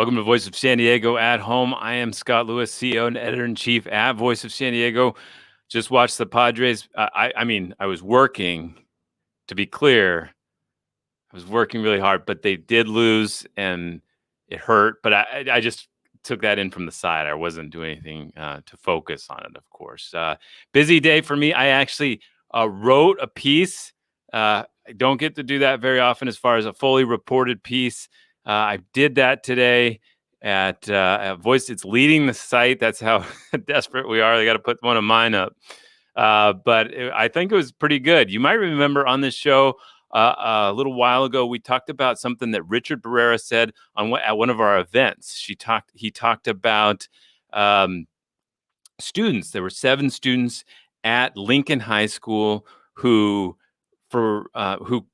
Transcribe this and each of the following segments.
Welcome to Voice of San Diego at Home. I am Scott Lewis, CEO and editor-in-chief at Voice of San Diego. Just watched the Padres. I was working, to be clear. I was working really hard, but they did lose, and it hurt. But I just took that in from the side. I wasn't doing anything to focus on it, of course. Busy day for me. I actually wrote a piece. I don't get to do that very often as far as a fully reported piece. I did that today at Voice. It's leading the site. That's how desperate we are. They got to put one of mine up. I think it was pretty good. You might remember on this show a little while ago, we talked about something that Richard Barrera said at one of our events. He talked about students. There were 7 students at Lincoln High School who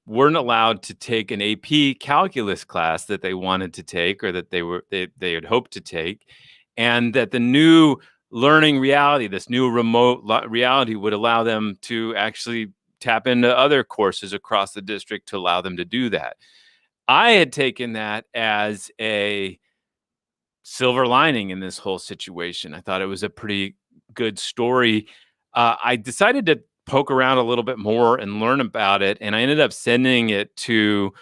weren't allowed to take an AP calculus class that they wanted to take, or that they had hoped to take, and that the new learning reality, this new remote reality, would allow them to actually tap into other courses across the district to allow them to do that. I had taken that as a silver lining in this whole situation. I thought it was a pretty good story. I decided to poke around a little bit more and learn about it, and I ended up sending it to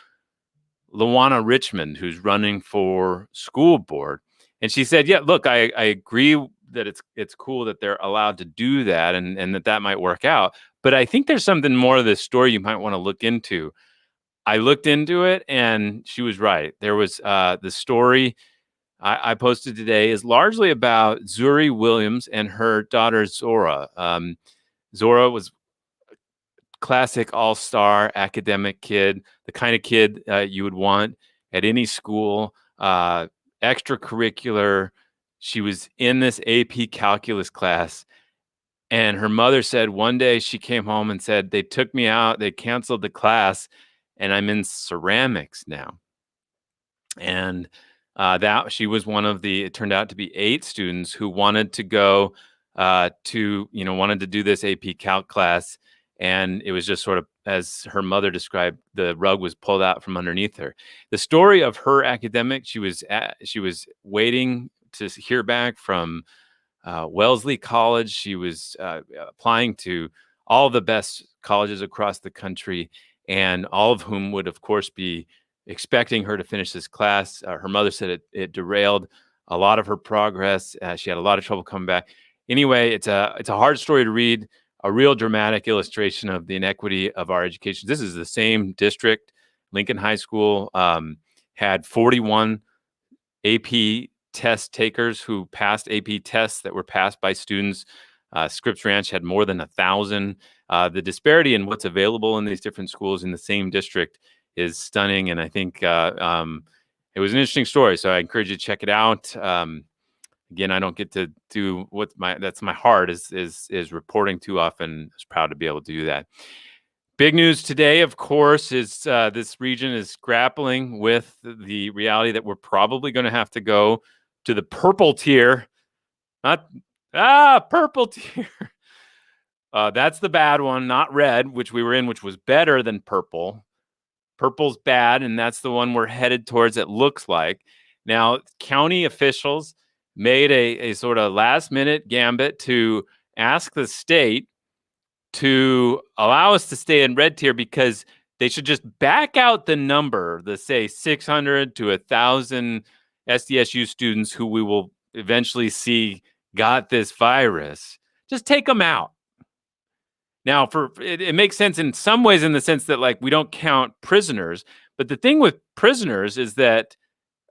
Luana Richmond, who's running for school board. And she said, yeah, look, I agree that it's cool that they're allowed to do that, and that might work out. But I think there's something more to this story you might want to look into. I looked into it, and she was right. There was the story I posted today is largely about Zuri Williams and her daughter Zora. Zora was a classic all-star academic kid, the kind of kid you would want at any school, extracurricular. She was in this AP calculus class, and her mother said one day she came home and said, they took me out, they canceled the class, and I'm in ceramics now. And that she was one of it turned out to be 8 students who wanted to go wanted to do this AP Calc class. And it was just sort of, as her mother described, the rug was pulled out from underneath her. The story of her academic, she was waiting to hear back from Wellesley College. She was applying to all the best colleges across the country, and all of whom would, of course, be expecting her to finish this class. Her mother said it derailed a lot of her progress. She had a lot of trouble coming back. Anyway, it's a hard story to read, a real dramatic illustration of the inequity of our education. This is the same district. Lincoln High School had 41 AP test takers who passed AP tests that were passed by students. Scripps Ranch had more than 1,000. The disparity in what's available in these different schools in the same district is stunning, and I think it was an interesting story. So I encourage you to check it out. Again, I don't get to do that's my heart is reporting too often. I was proud to be able to do that. Big news today, of course, is this region is grappling with the reality that we're probably going to have to go to the purple tier. Purple tier. That's the bad one, not red, which we were in, which was better than purple. Purple's bad, and that's the one we're headed towards, it looks like. Now, county officials made a sort of last-minute gambit to ask the state to allow us to stay in red tier, because they should just back out the number, the say 600 to 1,000 SDSU students who we will eventually see got this virus. Just take them out. Now, it makes sense in some ways, in the sense that, like, we don't count prisoners. But the thing with prisoners is that,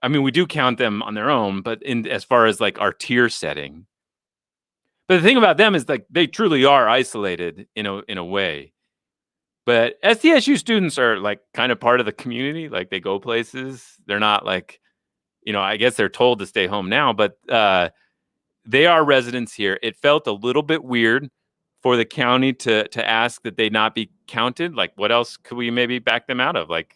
I mean, we do count them on their own, but as far as like our tier setting. But the thing about them is, like, they truly are isolated in a way. But SDSU students are like kind of part of the community. Like, they go places. They're not like, I guess they're told to stay home now, but they are residents here. It felt a little bit weird for the county to ask that they not be counted. Like, what else could we maybe back them out of? Like,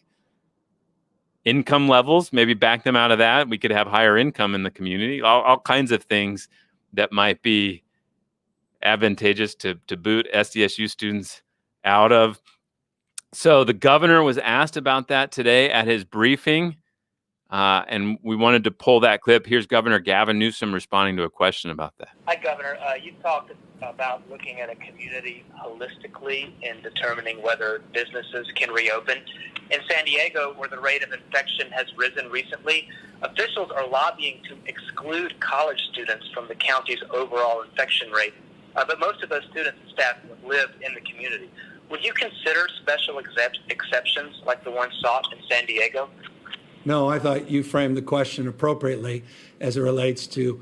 income levels, maybe back them out of that. We could have higher income in the community. All kinds of things that might be advantageous to boot SDSU students out of. So the governor was asked about that today at his briefing. And we wanted to pull that clip. Here's Governor Gavin Newsom responding to a question about that. Hi, Governor. You talked about looking at a community holistically in determining whether businesses can reopen. In San Diego, where the rate of infection has risen recently, officials are lobbying to exclude college students from the county's overall infection rate. But most of those students and staff live in the community. Would you consider special exceptions like the one sought in San Diego? No, I thought you framed the question appropriately as it relates to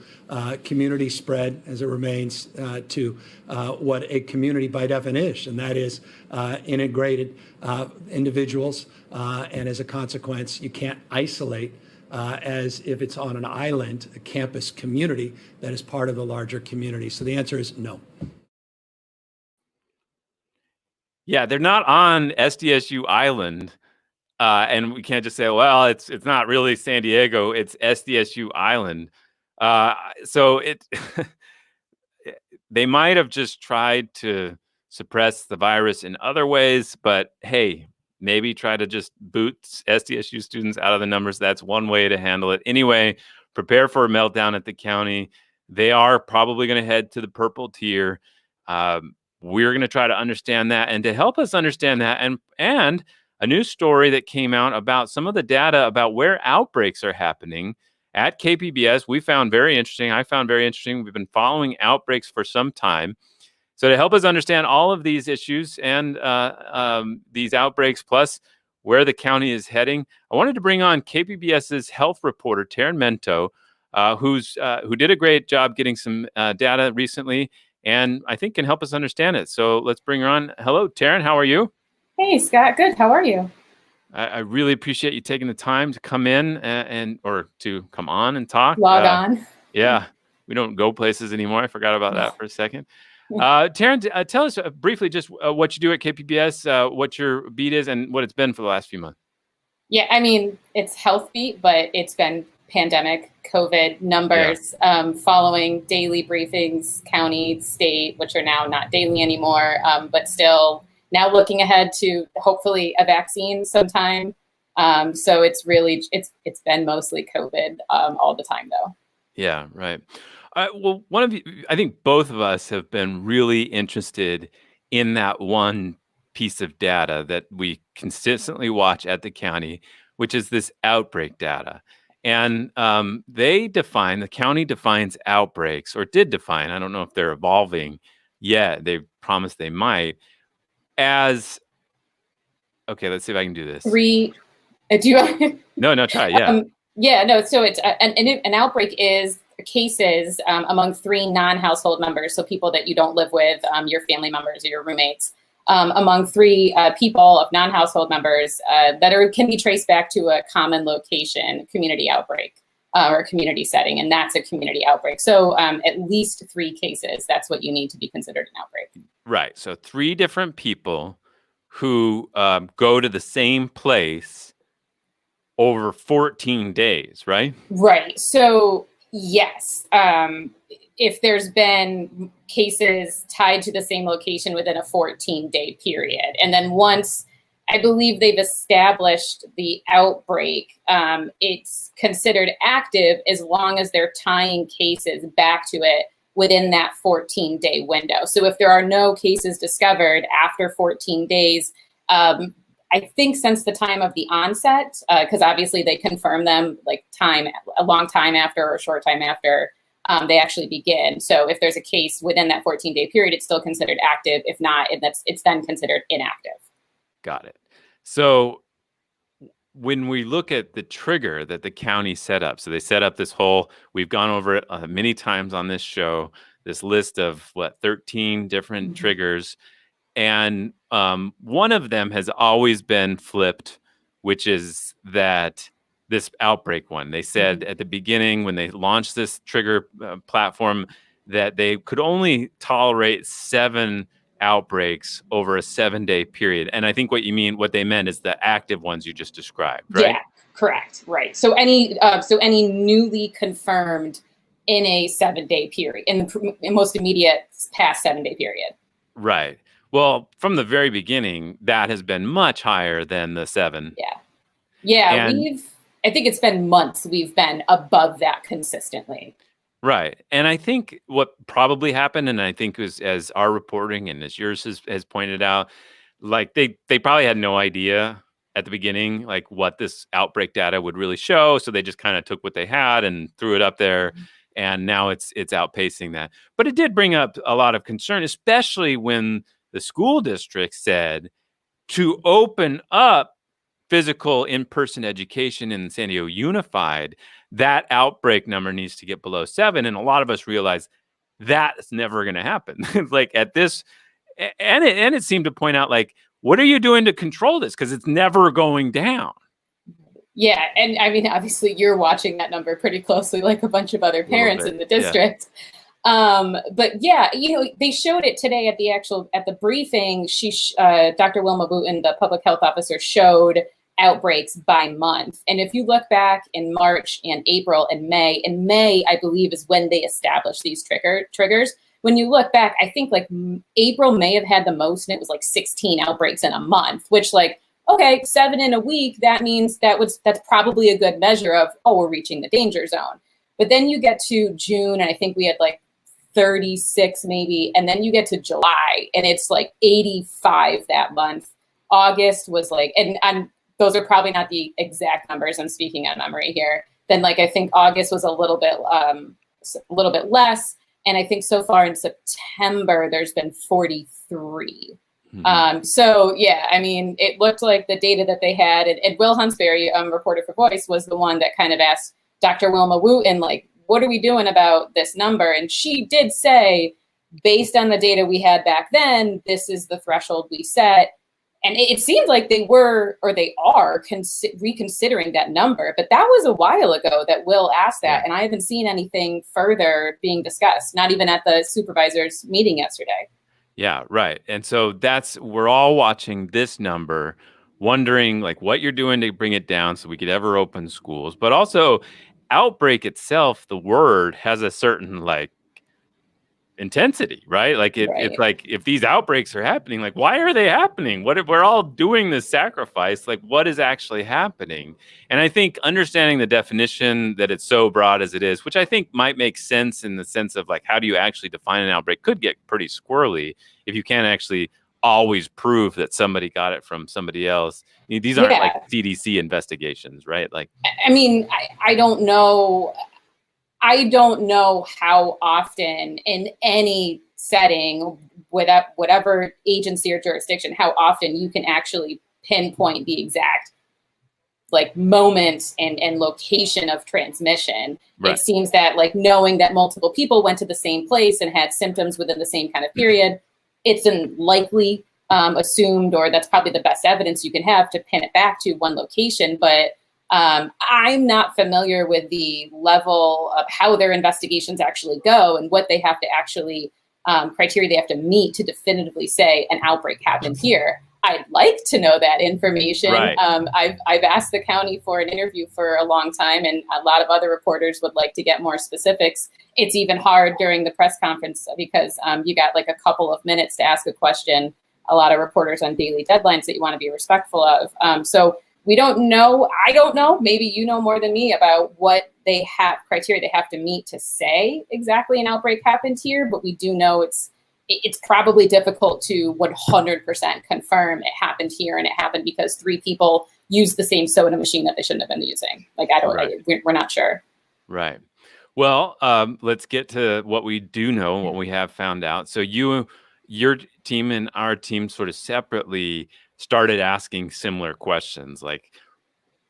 community spread, as it remains to what a community by definition, and that is integrated individuals, and as a consequence, you can't isolate as if it's on an island, a campus community that is part of the larger community. So the answer is no. Yeah, they're not on SDSU Island. And we can't just say, well, it's not really San Diego, it's SDSU Island. So they might have just tried to suppress the virus in other ways, but hey, maybe try to just boot SDSU students out of the numbers. That's one way to handle it. Anyway, prepare for a meltdown at the county. They are probably going to head to the purple tier. We're going to try to understand that, and to help us understand that, and a new story that came out about some of the data about where outbreaks are happening at KPBS. We found very interesting. I found very interesting. We've been following outbreaks for some time. So to help us understand all of these issues and these outbreaks, plus where the county is heading, I wanted to bring on KPBS's health reporter, Tarryn Mento, who did a great job getting some data recently, and I think can help us understand it. So let's bring her on. Hello, Tarryn. How are you? Hey, Scott. Good. How are you? I really appreciate you taking the time to come in or to come on and talk. Log on. Yeah, we don't go places anymore. I forgot about that for a second. Tarryn, tell us briefly just what you do at KPBS, what your beat is, and what it's been for the last few months. Yeah, I mean, it's health beat, but it's been pandemic, COVID numbers, following daily briefings, county, state, which are now not daily anymore, but still now looking ahead to hopefully a vaccine sometime. So it's really, it's been mostly COVID all the time though. Yeah, right. Well, I think both of us have been really interested in that one piece of data that we consistently watch at the county, which is this outbreak data. And the county defines outbreaks, or did define, I don't know if they're evolving yet, they promised they might, as, okay, let's see if I can do this. Do you No, try, yeah. So it's an outbreak is cases among 3 non-household members, so people that you don't live with, your family members or your roommates, among 3 people of non-household members that can be traced back to a common location, community outbreak, or community setting, and that's a community outbreak. So at least 3 cases, that's what you need to be considered an outbreak. Right. So 3 different people who go to the same place over 14 days, right? Right. So yes, if there's been cases tied to the same location within a 14-day period, and then once I believe they've established the outbreak, it's considered active as long as they're tying cases back to it within that 14-day window. So if there are no cases discovered after 14 days, I think since the time of the onset, because obviously they confirm them like a long time after or a short time after they actually begin. So if there's a case within that 14-day period, it's still considered active. If not, it's then considered inactive. Got it. So when we look at the trigger that the county set up, so they set up this whole, we've gone over it many times on this show, this list of 13 different triggers. And one of them has always been flipped, which is that this outbreak one. They said at the beginning when they launched this trigger platform that they could only tolerate 7 outbreaks over a 7-day period. And I think what they meant is the active ones you just described, right? Yeah, correct. Right. So any newly confirmed in a 7-day period, in the most immediate past 7-day period. Right. Well, from the very beginning, that has been much higher than the 7. Yeah. And I think it's been months we've been above that consistently. Right. And I think what probably happened, and I think as our reporting and as yours has pointed out, like they probably had no idea at the beginning, like what this outbreak data would really show. So they just kind of took what they had and threw it up there. And now it's outpacing that. But it did bring up a lot of concern, especially when the school district said to open up physical in-person education in San Diego Unified, that outbreak number needs to get below 7. And a lot of us realize that's never going to happen. Like at this, and it seemed to point out, like, what are you doing to control this? Because it's never going down. Yeah, and I mean, obviously, you're watching that number pretty closely, like a bunch of other parents in the district. But yeah, they showed it today at the briefing. Dr. Wilma Wooten, the public health officer, showed outbreaks by month. And if you look back in March and April and May, I believe, is when they established these triggers. When you look back, I think like April may have had the most, and it was like 16 outbreaks in a month, which, like, okay, 7 in a week, that means that's probably a good measure of, oh, we're reaching the danger zone. But then you get to June, and I think we had like 36 maybe, and then you get to July, and it's like 85 that month. August was like, and those are probably not the exact numbers, I'm speaking on memory here. Then, like, I think August was a little bit less, and I think so far in September there's been 43. So yeah, I mean, it looked like the data that they had, and Will Huntsberry, reporter for Voice, was the one that kind of asked Dr. Wilma Wooten, like, what are we doing about this number? And she did say, based on the data we had back then, this is the threshold we set. And it seemed like they were, or they are, reconsidering that number. But that was a while ago that Will asked that. And I haven't seen anything further being discussed, not even at the supervisors meeting yesterday. Yeah, right. And so we're all watching this number, wondering like what you're doing to bring it down so we could ever open schools. But also, outbreak itself, the word, has a certain like intensity, right? Like it's like, if these outbreaks are happening, like, why are they happening? What if we're all doing this sacrifice? Like, what is actually happening? And I think understanding the definition, that it's so broad as it is, which I think might make sense in the sense of like, how do you actually define an outbreak, could get pretty squirrely if you can't actually always prove that somebody got it from somebody else. These aren't like CDC investigations, right? Like, I mean, I don't know. I don't know how often in any setting, whatever agency or jurisdiction, how often you can actually pinpoint the exact like moment and location of transmission. Right. It seems that, like, knowing that multiple people went to the same place and had symptoms within the same kind of period, it's unlikely assumed, or that's probably the best evidence you can have to pin it back to one location. But I'm not familiar with the level of how their investigations actually go and what they have to actually, criteria they have to meet to definitively say an outbreak happened here. I'd like to know that information. Right. I've asked the county for an interview for a long time, and a lot of other reporters would like to get more specifics. It's even hard during the press conference because you got like a couple of minutes to ask a question. A lot of reporters on daily deadlines that you want to be respectful of. So we don't know. I don't know. Maybe you know more than me about what they have, criteria they have to meet to say exactly an outbreak happened here. But we do know it's probably difficult to 100% confirm it happened here and it happened because 3 people used the same soda machine that they shouldn't have been using. Like, we're not sure. Right. Well, let's get to what we do know, what we have found out. So your team and our team sort of separately started asking similar questions, like,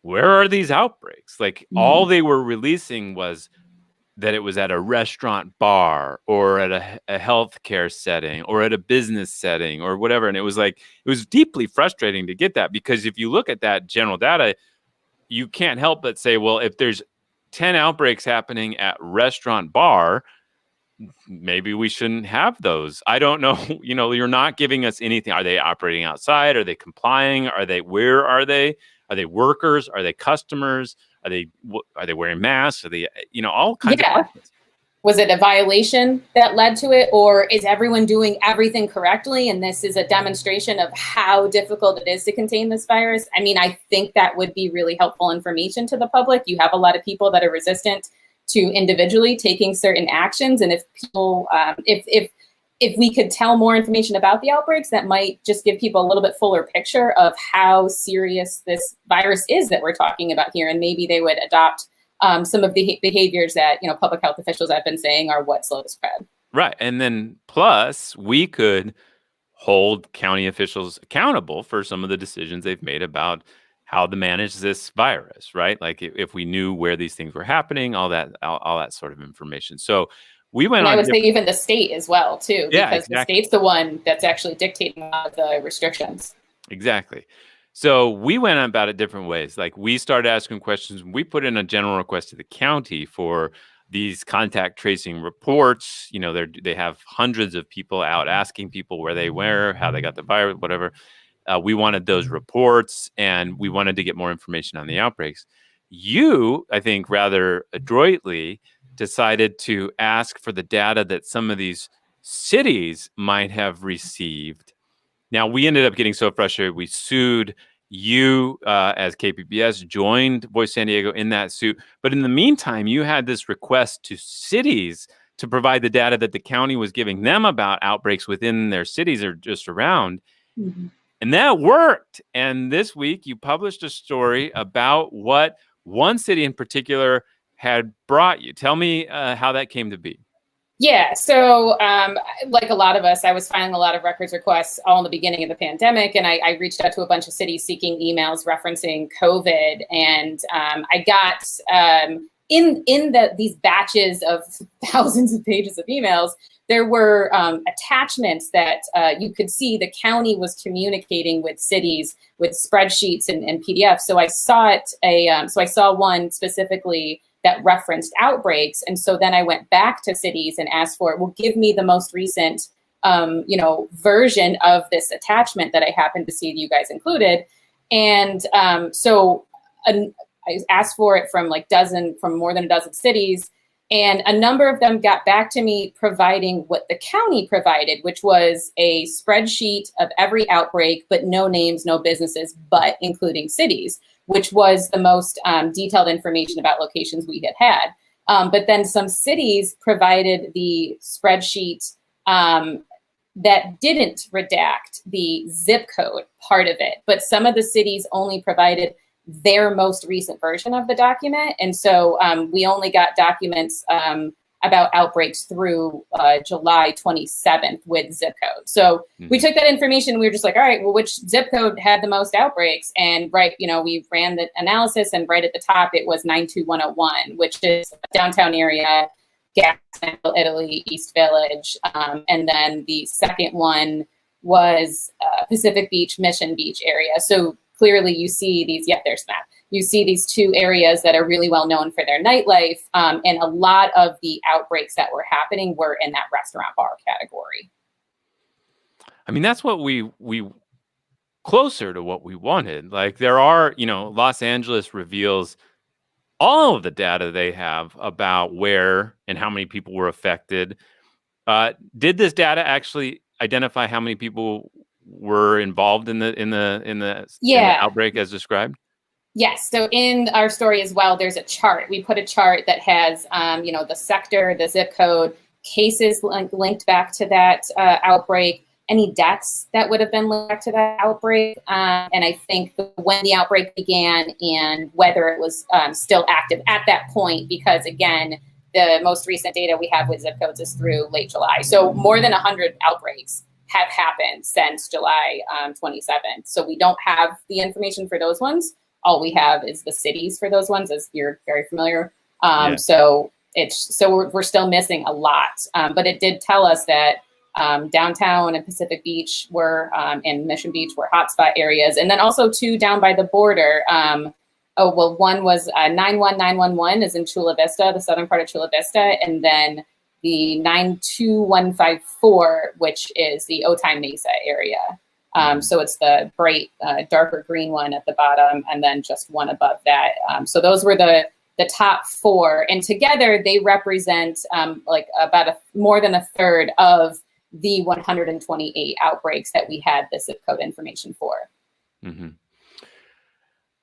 where are these outbreaks? Like, all they were releasing was that it was at a restaurant bar or at a healthcare setting or at a business setting or whatever. And it was like, it was deeply frustrating to get that, because if you look at that general data, you can't help but say, well, if there's 10 outbreaks happening at restaurant bar, maybe we shouldn't have those. I don't know. You're not giving us anything. Are they operating outside? Are they complying? Where are they? Are they workers? Are they customers? Are they wearing masks? Are they, all kinds of questions. Was it a violation that led to it, or is everyone doing everything correctly? And this is a demonstration of how difficult it is to contain this virus. I mean, I think that would be really helpful information to the public. You have a lot of people that are resistant to individually taking certain actions. And if people, if we could tell more information about the outbreaks, that might just give people a little bit fuller picture of how serious this virus is that we're talking about here. And maybe they would adopt some of the behaviors that, public health officials have been saying are what slow the spread. Right. And then plus we could hold county officials accountable for some of the decisions they've made about how to manage this virus, right? Like if we knew where these things were happening, all that sort of information. So we went on. I would say even the state as well, too, because exactly. The state's the one that's actually dictating a lot of the restrictions. Exactly. So we went about it different ways. Like we started asking questions. We put in a general request to the county for these contact tracing reports. They have hundreds of people out asking people where they were, how they got the virus, whatever. We wanted those reports, and we wanted to get more information on the outbreaks. You, I think, rather adroitly decided to ask for the data that some of these cities might have received. Now, we ended up getting so frustrated, we sued. You, as KPBS, joined Voice San Diego in that suit. But in the meantime, you had this request to cities to provide the data that the county was giving them about outbreaks within their cities or just around. Mm-hmm. And that worked. And this week, you published a story about what one city in particular had brought you. Tell me how that came to be. Yeah, so like a lot of us, I was filing a lot of records requests all in the beginning of the pandemic, and I reached out to a bunch of cities seeking emails referencing COVID, and I got in these batches of thousands of pages of emails, there were attachments that you could see the county was communicating with cities with spreadsheets and PDFs. So I saw so I saw one specifically that referenced outbreaks. And so then I went back to cities and asked for it. Well, give me the most recent, version of this attachment that I happened to see that you guys included. And I asked for it from more than a dozen cities. And a number of them got back to me providing what the county provided, which was a spreadsheet of every outbreak, but no names, no businesses, but including cities, which was the most detailed information about locations we had. But then some cities provided the spreadsheet that didn't redact the zip code part of it. But some of the cities only provided their most recent version of the document. And so we only got documents about outbreaks through July 27th with zip code. So we took that information and we were just like, all right, well, which zip code had the most outbreaks? And we ran the analysis, and right at the top, it was 92101, which is a downtown area, Gaston, Italy, East Village. And then the second one was Pacific Beach, Mission Beach area. So clearly you see these, there's that. You see these two areas that are really well known for their nightlife, and a lot of the outbreaks that were happening were in that restaurant bar category. I mean, that's what we closer to what we wanted. Like there are, Los Angeles reveals all of the data they have about where and how many people were affected. Did this data actually identify how many people were involved in the outbreak as described? Yes. So in our story as well, there's a chart. We put a chart that has, the sector, the zip code, cases linked back to that outbreak, any deaths that would have been linked to that outbreak, and I think when the outbreak began and whether it was still active at that point, because again, the most recent data we have with zip codes is through late July. So more than 100 outbreaks have happened since July 27th. So we don't have the information for those ones. All we have is the cities for those ones, as you're very familiar. So we're still missing a lot. But it did tell us that downtown and Pacific Beach and Mission Beach were hotspot areas. And then also two down by the border. One was 91911 is in Chula Vista, the southern part of Chula Vista. And then the 92154, which is the Otay Mesa area. So it's the bright, darker green one at the bottom, and then just one above that. So those were the the top 4, and together they represent like about more than a third of the 128 outbreaks that we had the zip code information for. Mm-hmm.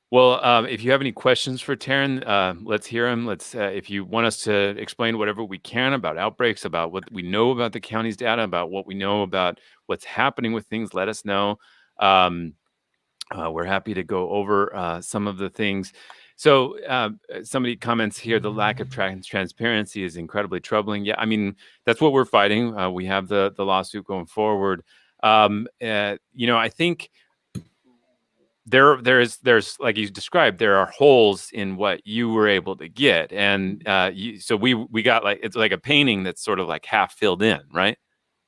Well, if you have any questions for Tarryn, let's hear them. If you want us to explain whatever we can about outbreaks, about what we know about the county's data, about what we know about what's happening with things, let us know. We're happy to go over some of the things. So somebody comments here, the lack of transparency is incredibly troubling. Yeah, I mean, that's what we're fighting. We have the lawsuit going forward. I think there's like you described, there are holes in what you were able to get. And so we got like, it's like a painting that's sort of like half filled in, right?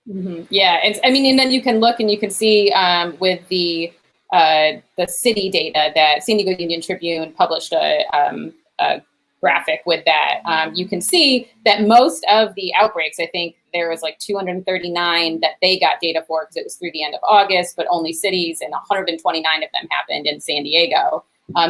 Mm-hmm. Yeah. And then you can look and you can see with the city data that San Diego Union Tribune published a graphic with that. You can see that most of the outbreaks, I think there was like 239 that they got data for because it was through the end of August, but only cities, and 129 of them happened in San Diego.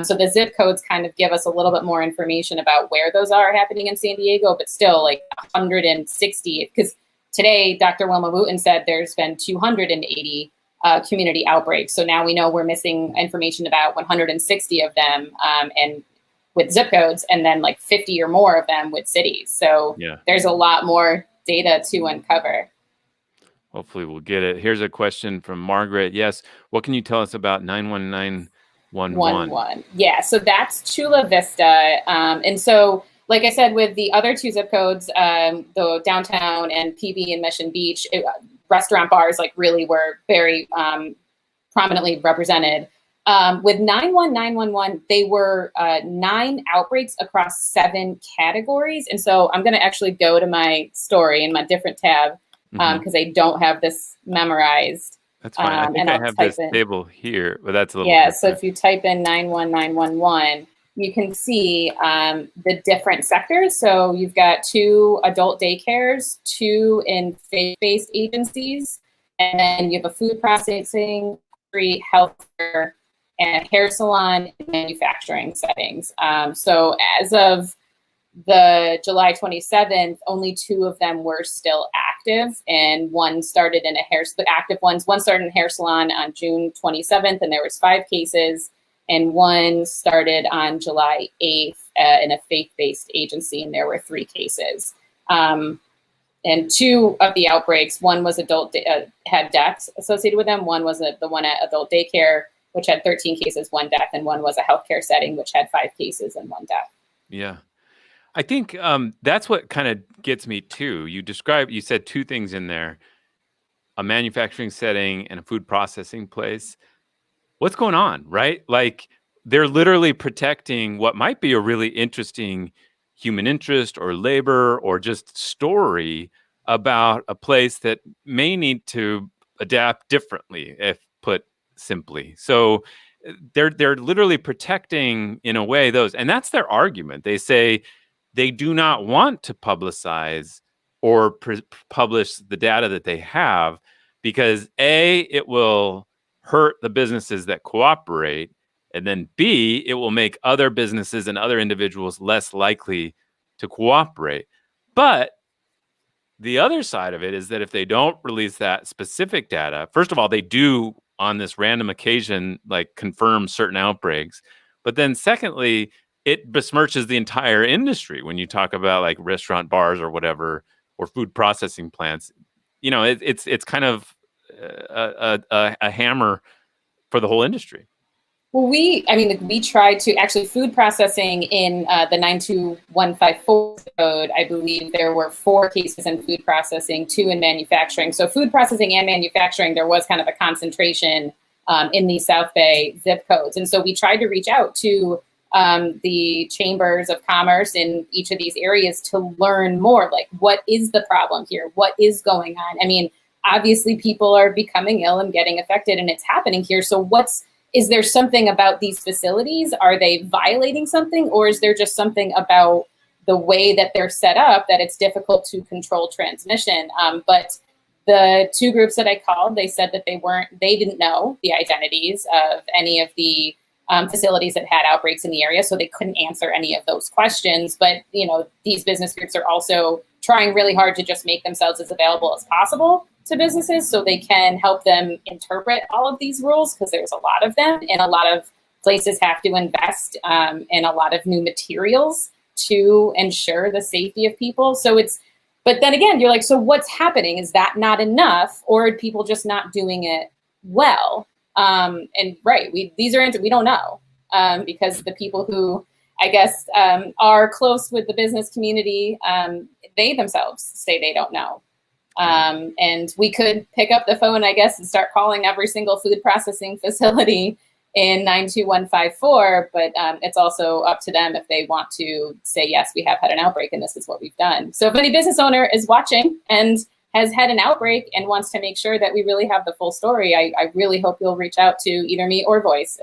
So the zip codes kind of give us a little bit more information about where those are happening in San Diego, but still like 160, because today Dr. Wilma Wooten said there's been 280 community outbreaks. So now we know we're missing information about 160 of them, and with zip codes, and then like 50 or more of them with cities. So there's a lot more data to uncover. Hopefully we'll get it. Here's a question from Margaret. Yes. What can you tell us about 91911? Yeah. So that's Chula Vista. And so, like I said, with the other 2 zip codes, the downtown and PB and Mission Beach, restaurant bars like really were very prominently represented. With 91911, they were 9 outbreaks across 7 categories. And so I'm going to actually go to my story in my different tab because I don't have this memorized. That's fine. I think I have this table here, but that's a little different. So if you type in 91911, you can see the different sectors. So you've got 2 adult daycares, 2 in faith-based agencies, and then you have a food processing, healthcare, and hair salon and manufacturing settings. So as of the July 27th, only 2 of them were still active, and one started in the active ones. One started in a hair salon on June 27th, and there was 5 cases, and one started on July 8th in a faith-based agency, and there were 3 cases. And 2 of the outbreaks, one was had deaths associated with them. One was the one at adult daycare, which had 13 cases, 1 death, and one was a healthcare setting, which had 5 cases and 1 death. Yeah. I think that's what kind of gets me too. You said 2 things in there, a manufacturing setting and a food processing place. What's going on, right? Like they're literally protecting what might be a really interesting human interest or labor or just story about a place that may need to adapt differently, if put simply. So they're literally protecting in a way those, and that's their argument. They say they do not want to publicize or publish the data that they have because A, it will hurt the businesses that cooperate, and then B, it will make other businesses and other individuals less likely to cooperate. But the other side of it is that if they don't release that specific data, first of all, they do on this random occasion, like confirm certain outbreaks. But then secondly, it besmirches the entire industry when you talk about like restaurant bars or whatever, or food processing plants. You know, it's kind of a hammer for the whole industry. Well, we tried to actually food processing in the 92154 code. I believe there were 4 cases in food processing, 2 in manufacturing. So food processing and manufacturing, there was kind of a concentration in the South Bay zip codes. And so we tried to reach out to the chambers of commerce in each of these areas to learn more, like what is the problem here? What is going on? I mean, obviously people are becoming ill and getting affected and it's happening here. So is there something about these facilities? Are they violating something, or is there just something about the way that they're set up that it's difficult to control transmission? But the 2 groups that I called, they said that they didn't know the identities of any of the facilities that had outbreaks in the area, so they couldn't answer any of those questions. But, these business groups are also trying really hard to just make themselves as available as possible to businesses so they can help them interpret all of these rules, because there's a lot of them, and a lot of places have to invest in a lot of new materials to ensure the safety of people. But then again, you're like, so what's happening? Is that not enough, or are people just not doing it well? These are we don't know, because the people who I guess are close with the business community, they themselves say they don't know. And we could pick up the phone, I guess, and start calling every single food processing facility in 92154, but it's also up to them if they want to say, yes, we have had an outbreak and this is what we've done. So if any business owner is watching and has had an outbreak and wants to make sure that we really have the full story, I really hope you'll reach out to either me or Voice.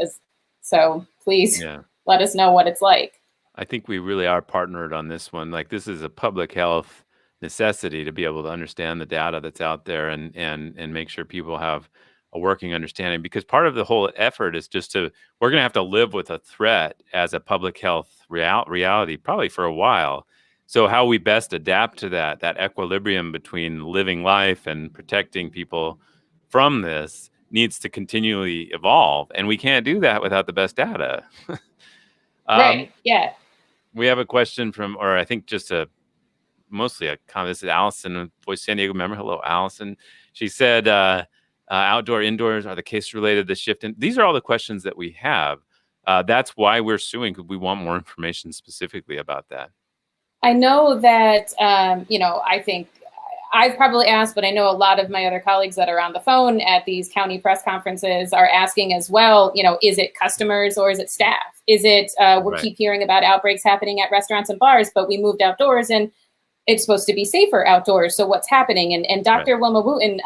So please let us know what it's like. I think we really are partnered on this one. Like, this is a public health necessity to be able to understand the data that's out there and make sure people have a working understanding, because part of the whole effort is we're going to have to live with a threat as a public health reality probably for a while. So how we best adapt to that equilibrium between living life and protecting people from this needs to continually evolve. And we can't do that without the best data. Right. Yeah. We have a question from, or I think just mostly a comment. This is Allison of Voice San Diego member. Hello, Allison. She said, outdoor, indoors, are the cases related to the shift? And these are all the questions that we have. That's why we're suing, because we want more information specifically about that. I know that, I think I've probably asked, but I know a lot of my other colleagues that are on the phone at these county press conferences are asking as well, is it customers or is it staff? Is it, keep hearing about outbreaks happening at restaurants and bars, but we moved outdoors and it's supposed to be safer outdoors. So what's happening? And Dr. Wilma Wooten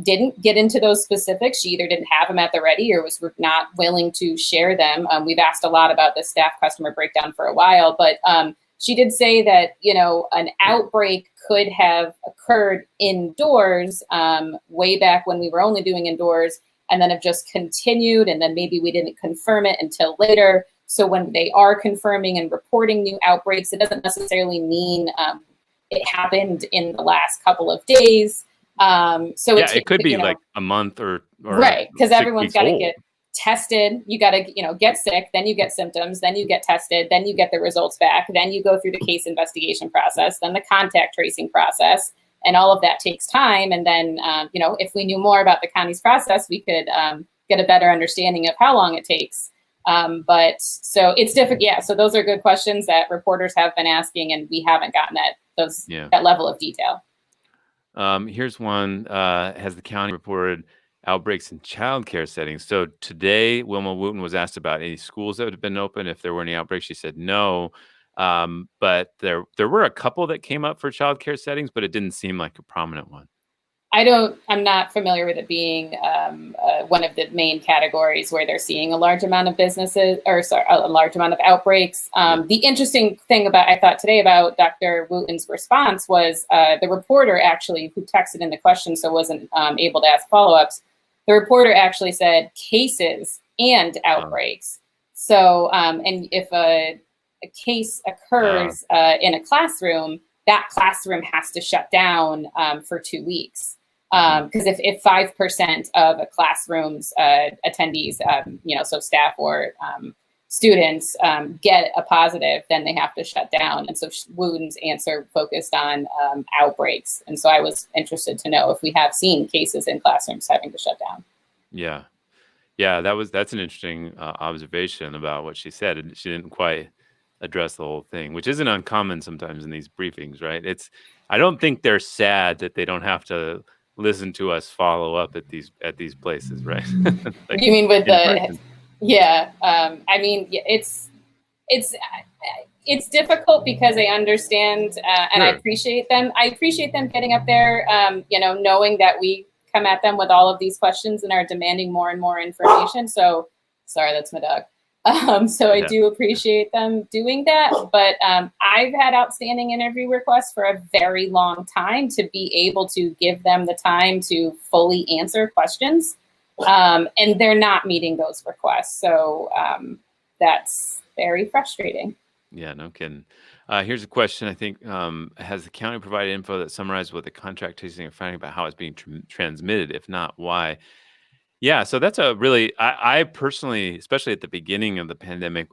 didn't get into those specifics. She either didn't have them at the ready or was not willing to share them. We've asked a lot about the staff customer breakdown for a while, but she did say that, an outbreak could have occurred indoors way back when we were only doing indoors, and then have just continued, and then maybe we didn't confirm it until later. So when they are confirming and reporting new outbreaks, it doesn't necessarily mean it happened in the last couple of days. It could be like a month or right, because everyone's got to get tested. You got to get sick, then you get symptoms, then you get tested, then you get the results back, then you go through the case investigation process, then the contact tracing process, and all of that takes time. And then if we knew more about the county's process, we could get a better understanding of how long it takes. But so it's difficult. Yeah, so those are good questions that reporters have been asking, and we haven't gotten that level of detail. Here's one. Has the county reported outbreaks in childcare settings? So today, Wilma Wooten was asked about any schools that had been open, if there were any outbreaks. She said no. But there were a couple that came up for childcare settings, but it didn't seem like a prominent one. I'm not familiar with it being one of the main categories where they're seeing a large amount of a large amount of outbreaks. The interesting thing I thought today about Dr. Wooten's response was the reporter actually, who texted in the question, so wasn't able to ask follow-ups. The reporter actually said cases and outbreaks. So, and if a case occurs in a classroom, that classroom has to shut down for 2 weeks. Because if 5% of a classroom's attendees, so staff or students get a positive, then they have to shut down. And so Wooten's answer focused on outbreaks. And so I was interested to know if we have seen cases in classrooms having to shut down. Yeah. That's an interesting observation about what she said. And she didn't quite address the whole thing, which isn't uncommon sometimes in these briefings, right? I don't think they're sad that they don't have to listen to us follow up at these places, right? Like, you mean with the it's difficult because I understand and I appreciate them. I appreciate them getting up there, knowing that we come at them with all of these questions and are demanding more and more information. So sorry, that's my dog. I do appreciate them doing that, but I've had outstanding interview requests for a very long time to be able to give them the time to fully answer questions And they're not meeting those requests. So that's very frustrating. Yeah, no kidding. Here's a question. I think, has the county provided info that summarizes what the contract tracing are finding about how it's being transmitted? If not, why? Yeah, so that's a really, I personally, especially at the beginning of the pandemic,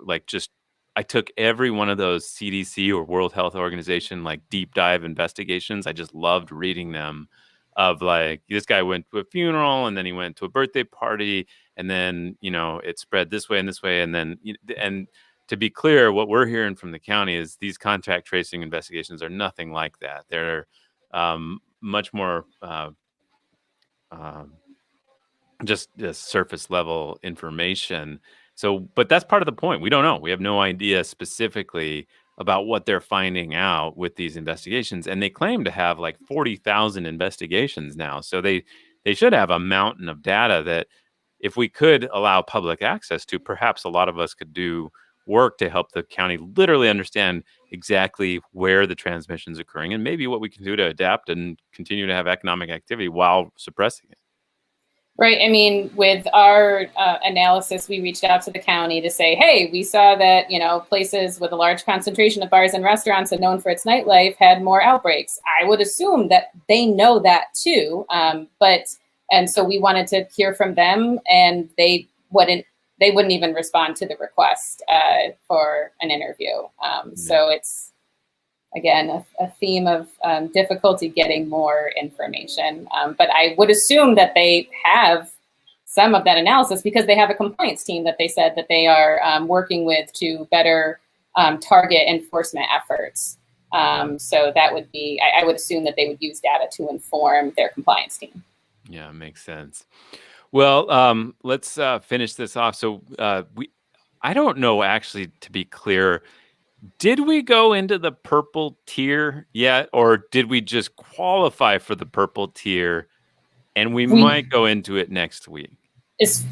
I took every one of those CDC or World Health Organization like deep dive investigations. I just loved reading them of like, this guy went to a funeral and then he went to a birthday party and then, it spread this way and this way. And then, and to be clear, what we're hearing from the county is these contact tracing investigations are nothing like that. They're much more just surface level information. So, but that's part of the point. We don't know. We have no idea specifically about what they're finding out with these investigations. And they claim to have like 40,000 investigations now. So they should have a mountain of data that if we could allow public access to, perhaps a lot of us could do work to help the county literally understand exactly where the transmission is occurring and maybe what we can do to adapt and continue to have economic activity while suppressing it. Right. I mean, with our analysis, we reached out to the county to say, hey, we saw that, places with a large concentration of bars and restaurants and known for its nightlife had more outbreaks. I would assume that they know that too. And so we wanted to hear from them, and they wouldn't even respond to the request for an interview. So it's, again, a theme of difficulty getting more information. But I would assume that they have some of that analysis because they have a compliance team that they said that they are working with to better target enforcement efforts. So that would be, I would assume that they would use data to inform their compliance team. Yeah, makes sense. Well, let's finish this off. So I don't know, actually, to be clear, did we go into the purple tier yet, or did we just qualify for the purple tier and we might go into it next week?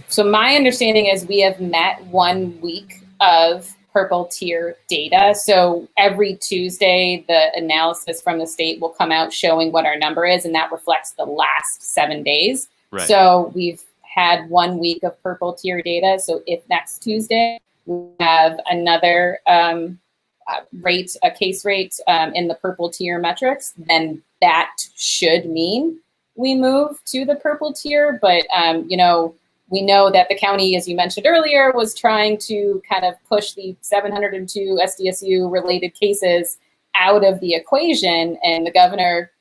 So my understanding is we have met 1 week of purple tier data. So every Tuesday, the analysis from the state will come out showing what our number is, and that reflects the last 7 days. Right. So we've had 1 week of purple tier data. So if next Tuesday we have another case rate in the purple tier metrics, then that should mean we move to the purple tier. But, we know that the county, as you mentioned earlier, was trying to kind of push the 702 SDSU related cases out of the equation, and the governor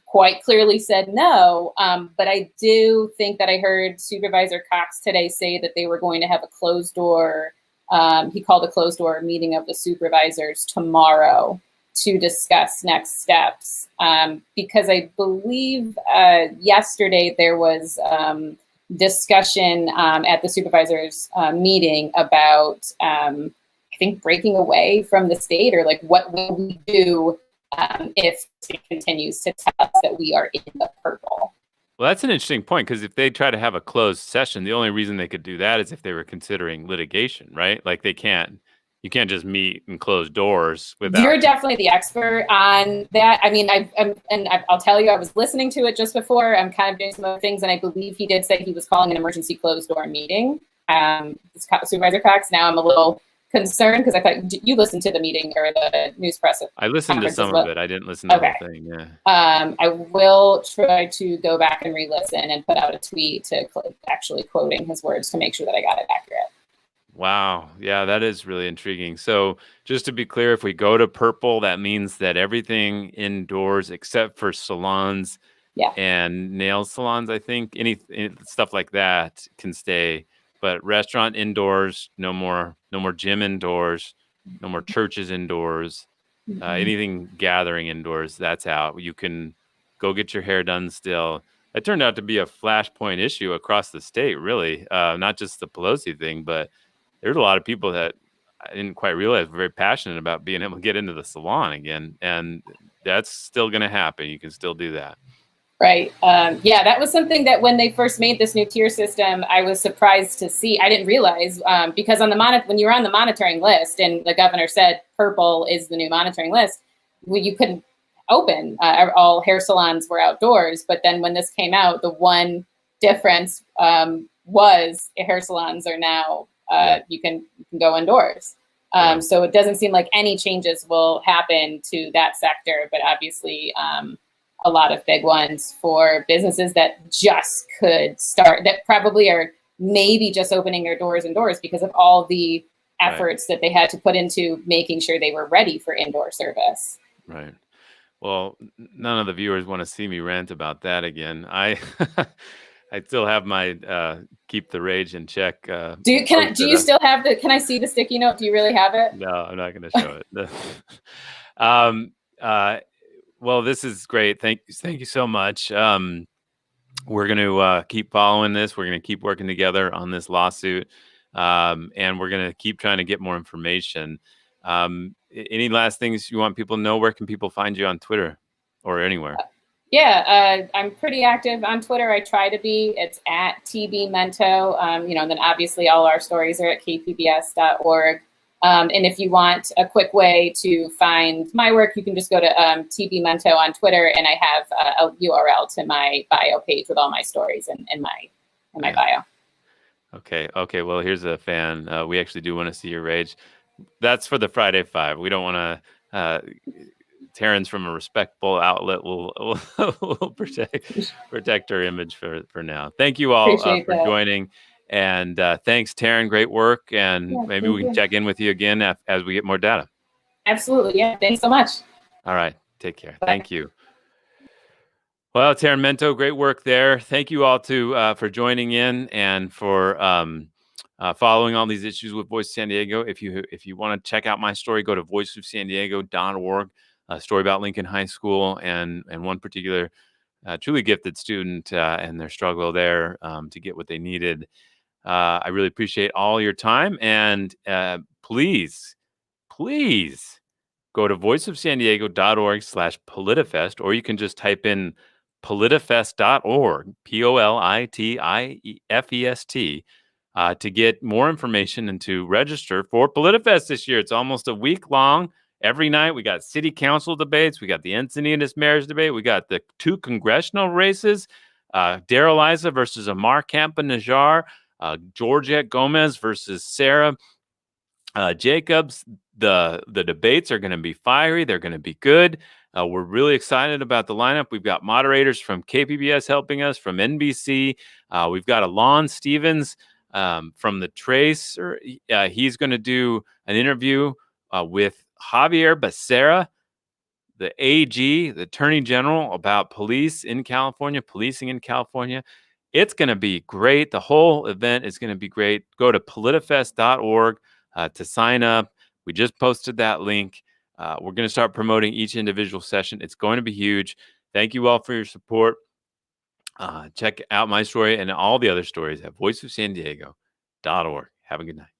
quite clearly said no. But I do think that I heard Supervisor Cox today say that they were going to have a closed door. He called a closed door meeting of the supervisors tomorrow to discuss next steps. Because I believe yesterday there was discussion at the supervisors meeting about, I think, breaking away from the state, or like, what will we do if it continues to tell us that we are in the purple? Well, that's an interesting point, because if they try to have a closed session, the only reason they could do that is if they were considering litigation, right? Like you can't just meet in closed doors without. You're definitely the expert on that. I mean, I'll tell you, I was listening to it just before. I'm kind of doing some other things, and I believe he did say he was calling an emergency closed door meeting. Supervisor Cox. Now I'm a little concerned because I thought you listened to the meeting or the news press. I listened to some of it. I didn't listen to the whole thing. Yeah. I will try to go back and re-listen and put out a tweet to actually quoting his words to make sure that I got it accurate. Wow. Yeah, that is really intriguing. So just to be clear, if we go to purple, that means that everything indoors except for salons and nail salons, I think, any stuff like that can stay. But restaurant indoors, no more gym indoors, no more churches indoors, anything gathering indoors, that's out. You can go get your hair done still. It turned out to be a flashpoint issue across the state, really, not just the Pelosi thing, but there's a lot of people that I didn't quite realize were very passionate about being able to get into the salon again. And that's still going to happen. You can still do that. Right. That was something that when they first made this new tier system, I was surprised to see. I didn't realize because when you were on the monitoring list and the governor said purple is the new monitoring list, you couldn't open. All hair salons were outdoors. But then when this came out, the one difference was hair salons are now you can go indoors. So it doesn't seem like any changes will happen to that sector, but obviously a lot of big ones for businesses that just could start, that probably are maybe just opening their doors indoors because of all the efforts that they had to put into making sure they were ready for indoor service. Right. Well, none of the viewers want to see me rant about that again. I still have my keep the rage in check. Do you still have can I see the sticky note? Do you really have it? No, I'm not going to show it. Well, this is great. Thank you so much. We're going to keep following this. We're going to keep working together on this lawsuit, and we're going to keep trying to get more information. Any last things you want people to know? Where can people find you on Twitter or anywhere? I'm pretty active on Twitter. I try to be. It's at TB Mento. And then obviously all our stories are at kpbs.org. And if you want a quick way to find my work, you can just go to TB Mento on Twitter, and I have a URL to my bio page with all my stories in my bio. Okay. Well, here's a fan. We actually do want to see your rage. That's for the Friday Five. We don't want to. Tarryn's from a respectful outlet. Will protect her image for now. Thank you all for joining, and thanks, Tarryn. Great work, and maybe we can check in with you again as we get more data. Absolutely, yeah. Thanks so much. All right, take care. Bye. Thank you. Well, Tarryn Mento, great work there. Thank you all for joining in and for following all these issues with Voice of San Diego. If you want to check out my story, go to voiceofsandiego.org. A story about Lincoln High School and one particular truly gifted student and their struggle there to get what they needed. I really appreciate all your time, and please go to voiceofsandiego.org/politifest, or you can just type in politifest.org, POLITIFEST, to get more information and to register for Politifest this year. It's almost a week long. Every night we got city council debates. We got the Encinitas mayor's debate. We got the 2 congressional races, Darrell Issa versus Amar Campa-Najjar, Georgette Gomez versus Sarah Jacobs. The debates are going to be fiery. They're going to be good. We're really excited about the lineup. We've got moderators from KPBS helping us, from NBC. We've got Alon Stevens from The Tracer. He's going to do an interview with Javier Becerra, the AG, the Attorney General, about policing in California. It's going to be great. The whole event is going to be great. Go to politifest.org to sign up. We just posted that link. We're going to start promoting each individual session. It's going to be huge. Thank you all for your support. Check out my story and all the other stories at voiceofsandiego.org. Have a good night.